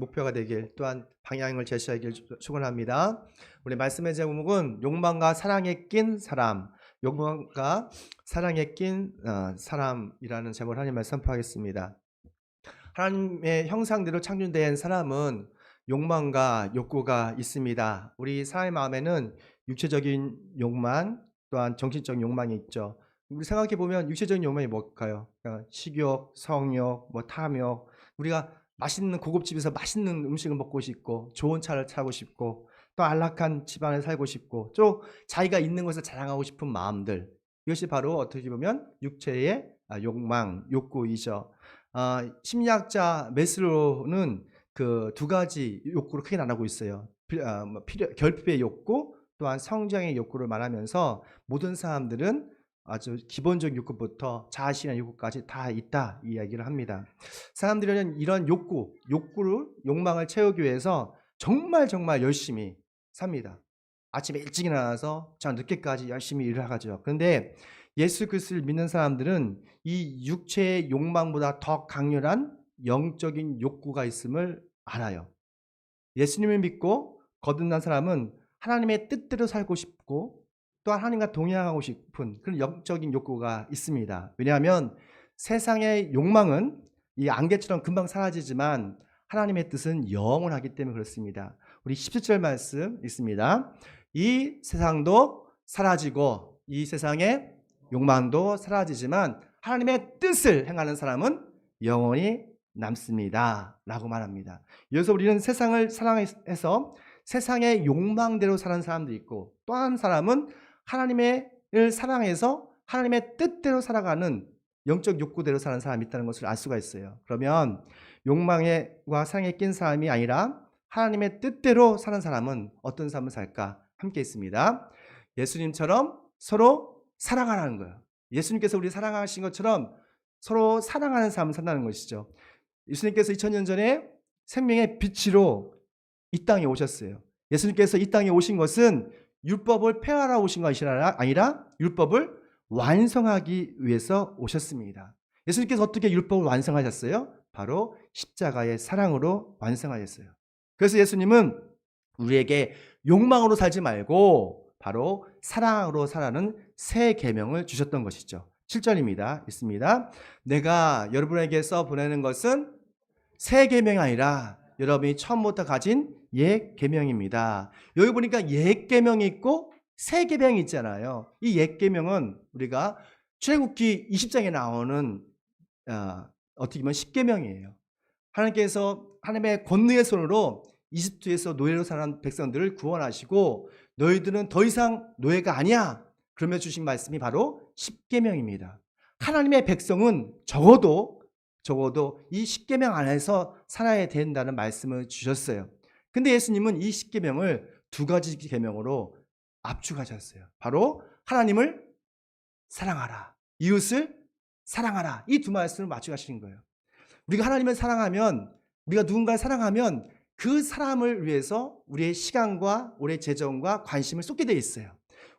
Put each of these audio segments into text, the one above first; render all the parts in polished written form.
목표가 되길 또한 방향을 제시하길 축원합니다. 우리 말씀의 제목은 욕망과 사랑에 낀 사람, 욕망과 사랑에 낀 사람이라는 제목을 하나님을 선포하겠습니다. 하나님의 형상대로 창조된 사람은 욕망과 욕구가 있습니다. 우리 사람의 마음에는 육체적인 욕망 또한 정신적인 욕망이 있죠. 우리 생각해 보면 육체적인 욕망이 뭘까요? 식욕, 성욕, 탐욕. 우리가 맛있는 고급집에서 맛있는 음식을 먹고 싶고 좋은 차를 타고 싶고 또 안락한 집안에 살고 싶고 또 자기가 있는 것을 자랑하고 싶은 마음들. 이것이 바로 어떻게 보면 육체의 욕망, 욕구이죠. 심리학자 메슬로우는 그 두 가지 욕구를 크게 나누고 있어요. 결핍의 욕구 또한 성장의 욕구를 말하면서 모든 사람들은 아주 기본적인 욕구부터 자아실현 욕구까지 다 있다 이 이야기를 합니다. 사람들은 이런 욕망을 채우기 위해서 정말 열심히 삽니다. 아침에 일찍 일어나서 저 늦게까지 열심히 일을 하죠. 그런데 예수 그리스도를 믿는 사람들은 이 육체의 욕망보다 더 강렬한 영적인 욕구가 있음을 알아요. 예수님을 믿고 거듭난 사람은 하나님의 뜻대로 살고 싶고 또 하나님과 동행하고 싶은 그런 영적인 욕구가 있습니다. 왜냐하면 세상의 욕망은 이 안개처럼 금방 사라지지만 하나님의 뜻은 영원하기 때문에 그렇습니다. 우리 17절 말씀 있습니다. 이 세상도 사라지고 이 세상의 욕망도 사라지지만 하나님의 뜻을 행하는 사람은 영원히 남습니다 라고 말합니다. 여기서 우리는 세상을 사랑해서 세상의 욕망대로 사는 사람도 있고 또 한 사람은 하나님을 사랑해서 하나님의 뜻대로 살아가는 영적 욕구대로 사는 사람이 있다는 것을 알 수가 있어요. 그러면 욕망과 사랑에 낀 사람이 아니라 하나님의 뜻대로 사는 사람은 어떤 삶을 살까? 함께 있습니다. 예수님처럼 서로 사랑하라는 거예요. 예수님께서 우리 사랑하신 것처럼 서로 사랑하는 삶을 산다는 것이죠. 예수님께서 2000년 전에 생명의 빛으로 이 땅에 오셨어요. 예수님께서 이 땅에 오신 것은 율법을 폐하러 오신 것이 아니라 율법을 완성하기 위해서 오셨습니다. 예수님께서 어떻게 율법을 완성하셨어요? 바로 십자가의 사랑으로 완성하셨어요. 그래서 예수님은 우리에게 욕망으로 살지 말고 바로 사랑으로 살아가는 새 계명을 주셨던 것이죠. 7절입니다. 있습니다. 내가 여러분에게서 보내는 것은 새 계명이 아니라 여러분이 처음부터 가진 옛 계명입니다. 여기 보니까 옛 계명이 있고 새 계명이 있잖아요. 이 옛 계명은 우리가 출애굽기 20장에 나오는 어떻게 보면 10계명이에요. 하나님께서 하나님의 권능의 손으로 이집트에서 노예로 사는 백성들을 구원하시고 너희들은 더 이상 노예가 아니야. 그러며 주신 말씀이 바로 10계명입니다. 하나님의 백성은 적어도 이 10계명 안에서 살아야 된다는 말씀을 주셨어요. 근데 예수님은 이 10계명을 두 가지 계명으로 압축하셨어요. 바로 하나님을 사랑하라, 이웃을 사랑하라. 이 두 말씀을 맞춰가시는 거예요. 우리가 하나님을 사랑하면, 우리가 누군가를 사랑하면 그 사람을 위해서 우리의 시간과 우리의 재정과 관심을 쏟게 돼 있어요.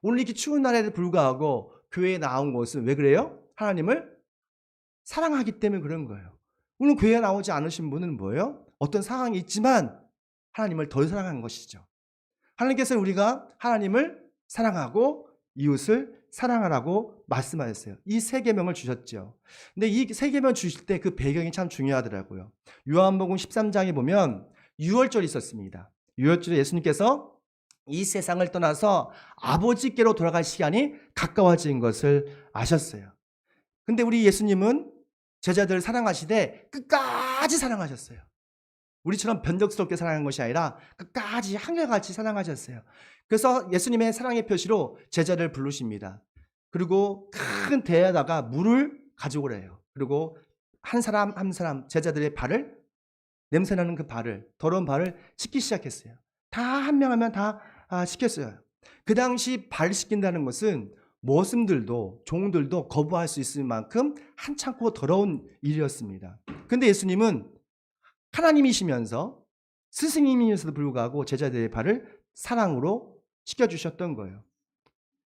오늘 이렇게 추운 날에도 불구하고 교회에 나온 것은 왜 그래요? 하나님을 사랑하기 때문에 그런 거예요. 오늘 교회에 나오지 않으신 분은 뭐예요? 어떤 상황이 있지만 하나님을 더 사랑한 것이죠. 하나님께서는 우리가 하나님을 사랑하고 이웃을 사랑하라고 말씀하셨어요. 이 세 계명을 주셨죠. 근데 이 세 계명 주실 때 그 배경이 참 중요하더라고요. 요한복음 13장에 보면 유월절이 있었습니다. 유월절에 예수님께서 이 세상을 떠나서 아버지께로 돌아갈 시간이 가까워진 것을 아셨어요. 근데 우리 예수님은 제자들을 사랑하시되 끝까지 사랑하셨어요. 우리처럼 변덕스럽게 사랑한 것이 아니라 끝까지 한결같이 사랑하셨어요. 그래서 예수님의 사랑의 표시로 제자를 부르십니다. 그리고 큰 대에다가 물을 가져오래요. 그리고 한 사람 한 사람 제자들의 발을, 냄새나는 그 발을, 더러운 발을 씻기 시작했어요. 다 한 명 하면 다 씻겼어요. 그 당시 발 씻긴다는 것은 모슴들도 종들도 거부할 수 있을 만큼 한창고 더러운 일이었습니다. 그런데 예수님은 하나님이시면서 스승님이면서도 불구하고 제자들의 발을 사랑으로 씻겨주셨던 거예요.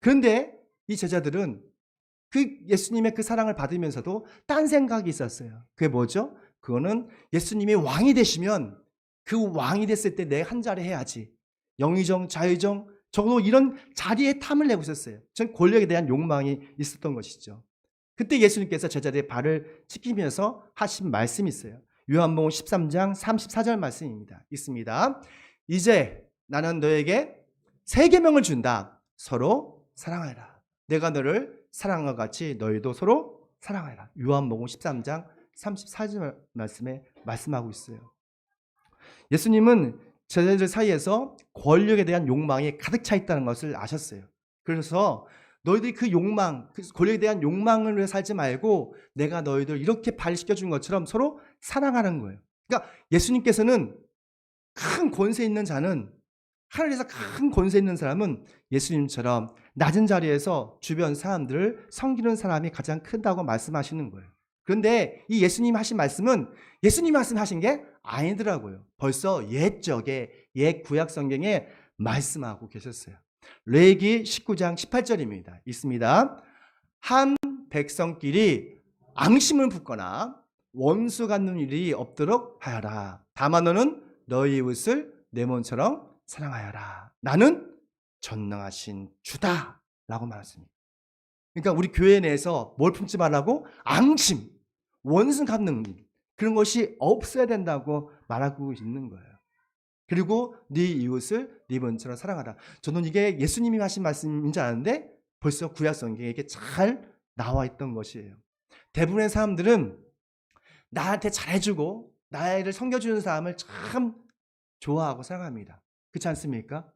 그런데 이 제자들은 그 예수님의 그 사랑을 받으면서도 딴 생각이 있었어요. 그게 뭐죠? 그거는 예수님이 왕이 되시면 그 왕이 됐을 때 내 한 자리 해야지. 영의정, 자의정, 적어도 이런 자리에 탐을 내고 있었어요. 전 권력에 대한 욕망이 있었던 것이죠. 그때 예수님께서 제자들의 발을 씻기면서 하신 말씀이 있어요. 요한복음 13장 34절 말씀입니다. 있습니다. 이제 나는 너에게 새 계명을 준다. 서로 사랑하라. 내가 너를 사랑한 것 같이 너희도 서로 사랑하라. 요한복음 13장 34절 말씀에 말씀하고 있어요. 예수님은 제자들 사이에서 권력에 대한 욕망이 가득 차 있다는 것을 아셨어요. 그래서 너희들이 그 욕망, 그 권력에 대한 욕망을 위해 살지 말고 내가 너희들 이렇게 발시켜준 것처럼 서로 사랑하는 거예요. 그러니까 예수님께서는 큰 권세 있는 자는, 하늘에서 큰 권세 있는 사람은 예수님처럼 낮은 자리에서 주변 사람들을 섬기는 사람이 가장 크다고 말씀하시는 거예요. 그런데 이 예수님 하신 말씀은 예수님 말씀하신 게 아니더라고요. 벌써 옛 구약 성경에 말씀하고 계셨어요. 레위기 19장 18절입니다. 있습니다. 한 백성끼리 앙심을 품거나 원수 갖는 일이 없도록 하여라. 다만 너는 너희 이웃을 내 몸처럼 사랑하여라. 나는 전능하신 주다 라고 말했습니다. 그러니까 우리 교회 내에서 뭘 품지 말라고? 앙심, 원수 갚는 일, 그런 것이 없어야 된다고 말하고 있는 거예요. 그리고 네 이웃을 네 본처럼 사랑하라. 저는 이게 예수님이 하신 말씀인지 아는데 벌써 구약 성경에 이게 잘 나와 있던 것이에요. 대부분의 사람들은 나한테 잘해주고 나를 섬겨주는 사람을 참 좋아하고 사랑합니다. 그렇지 않습니까?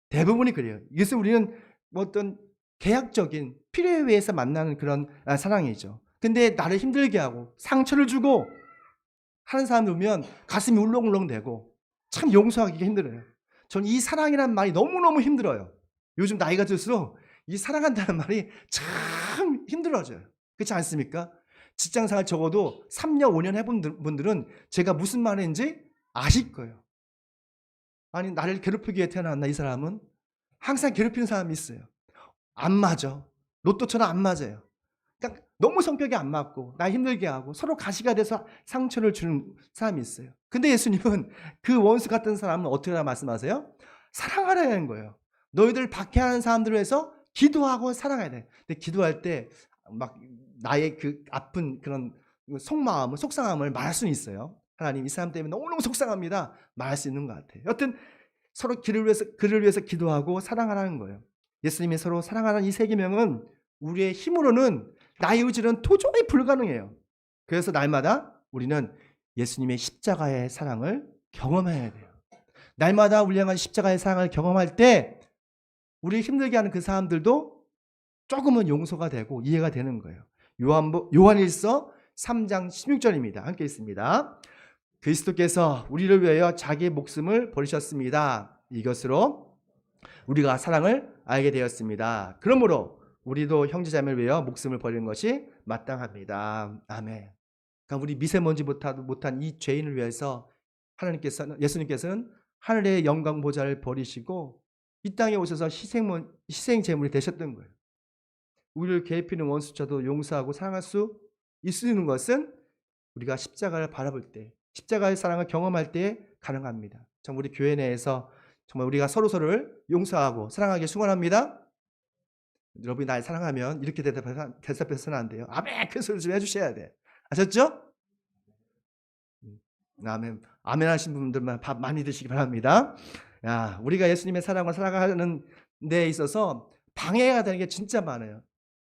대부분이 그래요. 이것을 우리는 뭐 어떤 계약적인 필요에 의해서 만나는 그런 사랑이죠. 근데 나를 힘들게 하고 상처를 주고 하는 사람들 보면 가슴이 울렁울렁대고 참 용서하기가 힘들어요. 저는 이 사랑이라는 말이 너무너무 힘들어요. 요즘 나이가 들수록 이 사랑한다는 말이 참 힘들어져요. 그렇지 않습니까? 직장생활 적어도 3년, 5년 해본 분들은 제가 무슨 말인지 아실 거예요. 아니, 나를 괴롭히기 위해 태어났나 이 사람은? 항상 괴롭히는 사람이 있어요. 안 맞아. 로또처럼 안 맞아요. 그러니까 너무 성격이 안 맞고 나 힘들게 하고 서로 가시가 돼서 상처를 주는 사람이 있어요. 근데 예수님은 그 원수 같은 사람은 어떻게 말씀하세요? 사랑하라는 거예요. 너희들 박해하는 사람들을 위해서 기도하고 사랑해야 돼. 근데 기도할 때 막 나의 그 아픈 그런 속마음을, 속상함을 말할 수는 있어요. 하나님, 이 사람 때문에 너무너무 속상합니다. 말할 수 있는 것 같아요. 여튼 서로 그를 위해서 기도하고 사랑하라는 거예요. 예수님이 서로 사랑하는 이 세 계명은 우리의 힘으로는, 나의 의지는 도저히 불가능해요. 그래서 날마다 우리는 예수님의 십자가의 사랑을 경험해야 돼요. 날마다 우리 향한 십자가의 사랑을 경험할 때 우리 힘들게 하는 그 사람들도 조금은 용서가 되고 이해가 되는 거예요. 요한일서 3장 16절입니다. 함께 있습니다. 그리스도께서 우리를 위하여 자기의 목숨을 버리셨습니다. 이것으로 우리가 사랑을 알게 되었습니다. 그러므로 우리도 형제자매를 위하여 목숨을 버리는 것이 마땅합니다. 아멘. 그러니까 우리 미세먼지보다 못한 이 죄인을 위해서 예수님께서는 하늘의 영광 보좌를 버리시고 이 땅에 오셔서 희생 제물이 되셨던 거예요. 우리를 괴롭히는 원수조차도 용서하고 사랑할 수 있는 것은 우리가 십자가를 바라볼 때, 십자가의 사랑을 경험할 때 가능합니다. 참 우리 교회 내에서 정말 우리가 서로서로를 용서하고 사랑하기 축원합니다. 여러분이 날 사랑하면 이렇게 대답해서는 안 돼요. 아멘! 그 소리 좀 해주셔야 돼. 아셨죠? 아멘. 아멘 하신 분들만 밥 많이 드시기 바랍니다. 야, 우리가 예수님의 사랑을 살아가는 데 있어서 방해가 되는 게 진짜 많아요.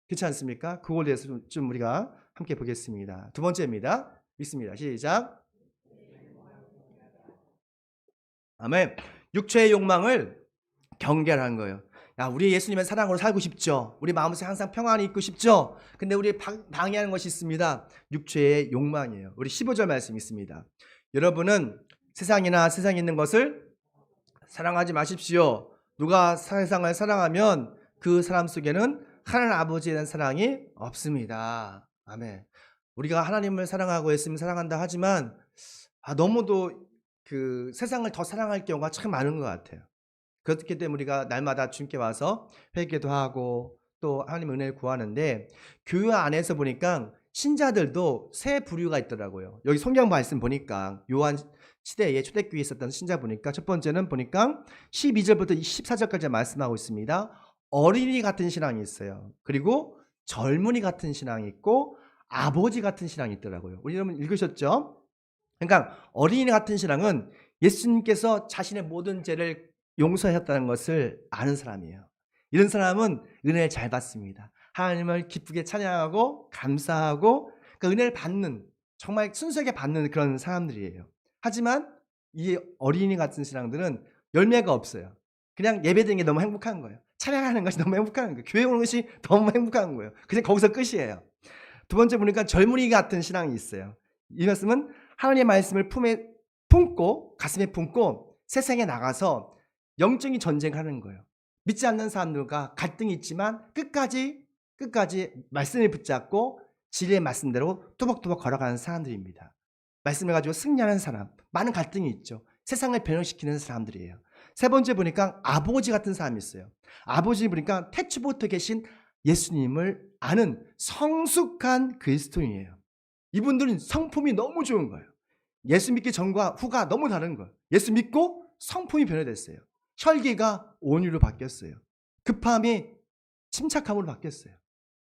그렇지 않습니까? 그걸 대해서 좀 우리가 함께 보겠습니다. 두 번째입니다. 믿습니다. 시작. 아멘. 육체의 욕망을 경계하는 거예요. 야, 우리 예수님의 사랑으로 살고 싶죠. 우리 마음속에 항상 평안이 있고 싶죠. 근데 우리 방해하는 것이 있습니다. 육체의 욕망이에요. 우리 15절 말씀 있습니다. 여러분은 세상이나 세상에 있는 것을 사랑하지 마십시오. 누가 세상을 사랑하면 그 사람 속에는 하나님 아버지에 대한 사랑이 없습니다. 아멘. 우리가 하나님을 사랑하고 예수님을 사랑한다 하지만 너무도 그 세상을 더 사랑할 경우가 참 많은 것 같아요. 그렇기 때문에 우리가 날마다 주님께 와서 회개도 하고 또 하나님 은혜를 구하는데, 교회 안에서 보니까 신자들도 세 부류가 있더라고요. 여기 성경 말씀 보니까 요한 시대에 초대교회에 있었던 신자 보니까 첫 번째는 보니까 12절부터 14절까지 말씀하고 있습니다. 어린이 같은 신앙이 있어요. 그리고 젊은이 같은 신앙이 있고 아버지 같은 신앙이 있더라고요. 우리 여러분 읽으셨죠? 그러니까 어린이 같은 신앙은 예수님께서 자신의 모든 죄를 용서하셨다는 것을 아는 사람이에요. 이런 사람은 은혜를 잘 받습니다. 하나님을 기쁘게 찬양하고 감사하고 그 은혜를 받는, 정말 순수하게 받는 그런 사람들이에요. 하지만 이 어린이 같은 신앙들은 열매가 없어요. 그냥 예배드리는 게 너무 행복한 거예요. 찬양하는 것이 너무 행복한 거예요. 교회 오는 것이 너무 행복한 거예요. 그냥 거기서 끝이에요. 두 번째 보니까 젊은이 같은 신앙이 있어요. 이 말씀은 하나님의 말씀을 품에 품고 가슴에 품고 세상에 나가서 영적인 전쟁하는 거예요. 믿지 않는 사람들과 갈등이 있지만 끝까지 말씀을 붙잡고 진리의 말씀대로 뚜벅뚜벅 걸어가는 사람들입니다. 말씀을 가지고 승리하는 사람, 많은 갈등이 있죠. 세상을 변형시키는 사람들이에요. 세 번째 보니까 아버지 같은 사람이 있어요. 아버지 보니까 태초부터 계신 예수님을 아는 성숙한 그리스도인이에요. 이분들은 성품이 너무 좋은 거예요. 예수 믿기 전과 후가 너무 다른 거예요. 예수 믿고 성품이 변화됐어요. 혈기가 온유로 바뀌었어요. 급함이 침착함으로 바뀌었어요.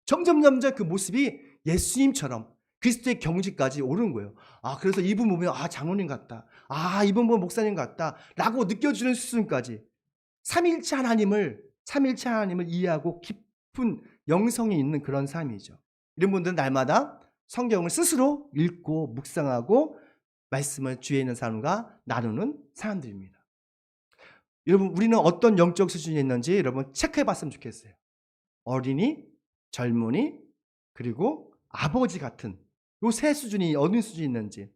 점점 그 모습이 예수님처럼 그리스도의 경지까지 오른 거예요. 아, 그래서 이분 보면 장로님 같다. 이분 보면 목사님 같다. 라고 느껴지는 수준까지 삼일체 하나님을 이해하고 깊은 영성이 있는 그런 삶이죠. 이런 분들은 날마다 성경을 스스로 읽고 묵상하고 말씀을 주위에 있는 사람과 나누는 사람들입니다. 여러분, 우리는 어떤 영적 수준이 있는지 여러분 체크해 봤으면 좋겠어요. 어린이, 젊은이, 그리고 아버지 같은 이 세 수준이 어느 수준이 있는지.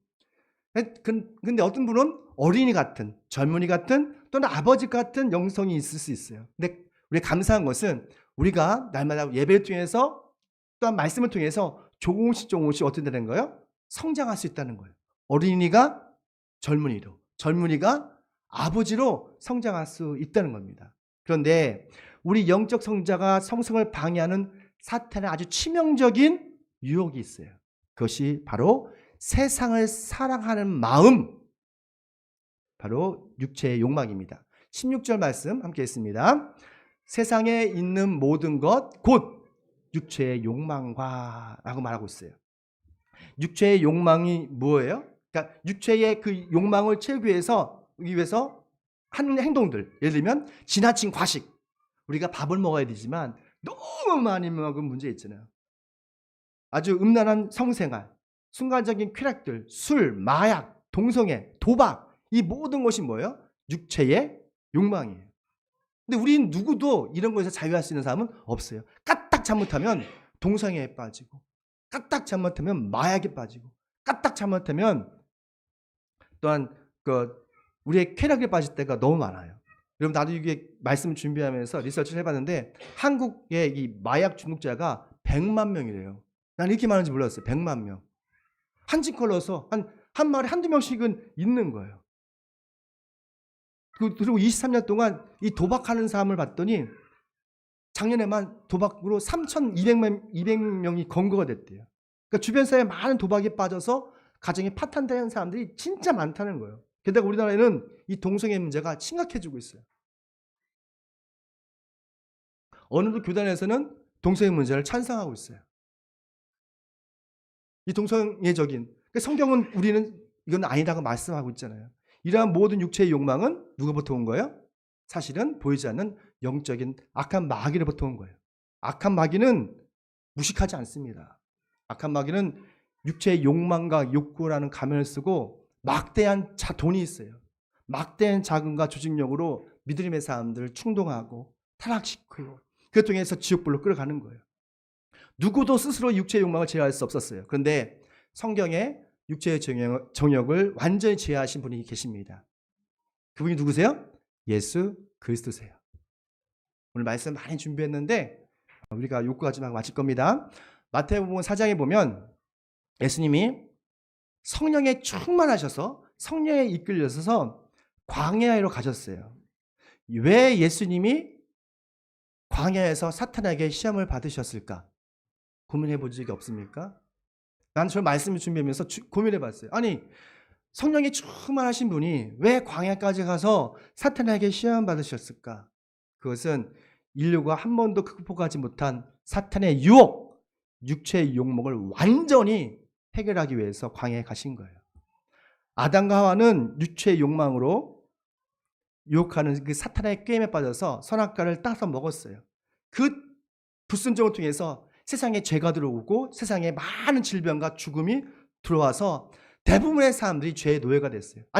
근데 어떤 분은 어린이 같은, 젊은이 같은, 또는 아버지 같은 영성이 있을 수 있어요. 근데 우리가 감사한 것은 우리가 날마다 예배를 통해서 또한 말씀을 통해서 조금씩 어떻게 되는 거예요? 성장할 수 있다는 거예요. 어린이가 젊은이로, 젊은이가 아버지로 성장할 수 있다는 겁니다. 그런데 우리 영적 성자가 성성을 방해하는 사탄의 아주 치명적인 유혹이 있어요. 그것이 바로 세상을 사랑하는 마음, 바로 육체의 욕망입니다. 16절 말씀 함께 읽습니다. 세상에 있는 모든 것 곧 육체의 욕망과 라고 말하고 있어요. 육체의 욕망이 뭐예요? 그러니까 육체의 그 욕망을 채우기 위해서 하는 행동들, 예를 들면 지나친 과식, 우리가 밥을 먹어야 되지만 너무 많이 먹은 문제 있잖아요. 아주 음란한 성생활, 순간적인 쾌락들, 술, 마약, 동성애, 도박, 이 모든 것이 뭐예요? 육체의 욕망이에요. 근데 우리는 누구도 이런 것에서 자유할 수 있는 사람은 없어요. 까딱 잘못하면 동성애에 빠지고, 까딱 잘못하면 마약에 빠지고, 까딱 잘못하면 또한 우리의 쾌락에 빠질 때가 너무 많아요. 여러분, 나도 이게 말씀 준비하면서 리서치를 해봤는데 한국의 이 마약 중독자가 100만 명이래요. 난 이렇게 많은지 몰랐어요. 100만 명. 한 집 걸러서 한 마을에 한두 명씩은 있는 거예요. 그리고 23년 동안 이 도박하는 사람을 봤더니 작년에만 도박으로 3,200명이 검거가 됐대요. 그러니까 주변 사회에 많은 도박에 빠져서 가정이 파탄되는 사람들이 진짜 많다는 거예요. 게다가 우리나라에는 이 동성애 문제가 심각해지고 있어요. 어느덧 교단에서는 동성애 문제를 찬성하고 있어요. 이 동성애적인, 그러니까 성경은 우리는 이건 아니라고 말씀하고 있잖아요. 이러한 모든 육체의 욕망은 누구부터 온 거예요? 사실은 보이지 않는 영적인 악한 마귀로부터 온 거예요. 악한 마귀는 무식하지 않습니다. 악한 마귀는 육체의 욕망과 욕구라는 가면을 쓰고 막대한 돈이 있어요. 막대한 자금과 조직력으로 믿음의 사람들을 충동하고 타락시키고 그 통해서 지옥불로 끌어가는 거예요. 누구도 스스로 육체의 욕망을 제어할 수 없었어요. 그런데 성경에 육체의 정욕을 완전히 제어하신 분이 계십니다. 그분이 누구세요? 예수 그리스도세요. 오늘 말씀 많이 준비했는데 우리가 욕구하지 말고 마칠 겁니다. 마태복음 4장에 보면 예수님이 성령에 충만하셔서 성령에 이끌려서 광야로 가셨어요. 왜 예수님이 광야에서 사탄에게 시험을 받으셨을까? 고민해 본 적이 없습니까? 나는 저 말씀을 준비하면서 고민해 봤어요. 아니, 성령이 충만하신 분이 왜 광야까지 가서 사탄에게 시험 받으셨을까? 그것은 인류가 한 번도 극복하지 못한 사탄의 유혹, 육체의 욕망을 완전히 해결하기 위해서 광야에 가신 거예요. 아담과 하와는 육체의 욕망으로 유혹하는 그 사탄의 게임에 빠져서 선악과를 따서 먹었어요. 그 불순종을 통해서 세상에 죄가 들어오고 세상에 많은 질병과 죽음이 들어와서 대부분의 사람들이 죄의 노예가 됐어요.